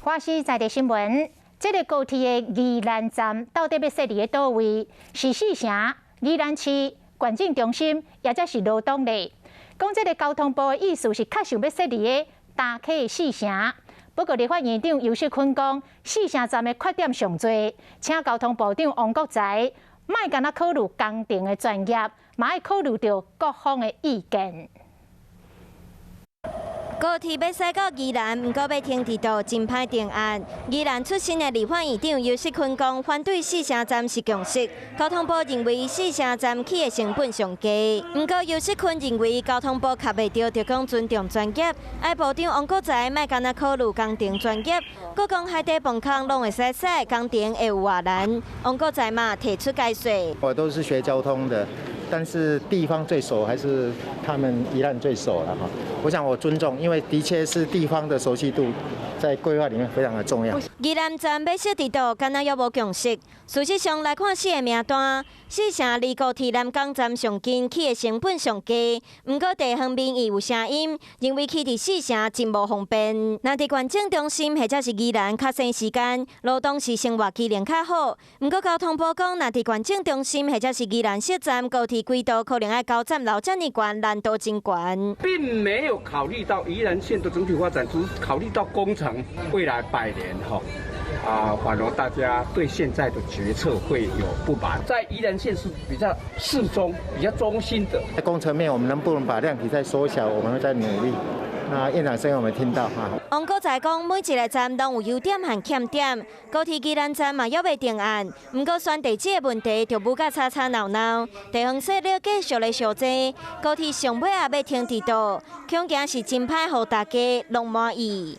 花西在地新闻，这个高铁的宜兰站到底要设伫个倒位？是四城、宜兰市、县政中心，也则是罗东咧？讲这个交通部的意思是确想要设伫个大溪四城。不过，立法院长游锡堃讲，四城站的缺点上多，请交通部长王国材莫干那考虑工程的专业，嘛要考虑到各方的意见。 高铁要驶到宜兰，不过要停伫道真歹定案。宜兰出身的立法院长游锡堃讲，反对四城站是共识。交通部认为四城站起的成本上低，不过游锡堃认为交通部卡袂到，就讲尊重专业。爱部长王国材莫干那考虑工程专业，佮讲海底崩坑拢会使驶，工程会有偌难。王国材嘛提出解说。我都是学交通的。 但是地方最熟还是他们宜兰最熟了哈。我想我尊重，因为的确是地方的熟悉度在规划里面非常的重要。宜兰站要设伫倒，敢若还无共识。事实上来看四个名单，四城离高铁南港站上近，起的成本上低。不过地方民意有声音，认为起伫四城真无方便。若伫县政中心或者是宜兰较省时间，罗东市生活机能较好。不过交通部讲，若伫县政中心或者是宜兰市站高铁 轨道可能要高站楼这么悬，难度真悬，并没有考虑到宜兰县的整体发展，只考虑到工程未来100年反而大家对现在的决策会有不满。在宜兰县是比较适中、比较中心的。在工程面，我们能不能把量体再缩小？我们会再努力。 那院长声音我们听到哈。王国材讲，每一个站拢有优点和欠点，高铁宜兰站嘛还未定案，不过选地址的问题就不甲吵吵闹闹，地方势力继续来小济，高铁上尾也要停伫倒，恐惊是真歹，互大家拢满意。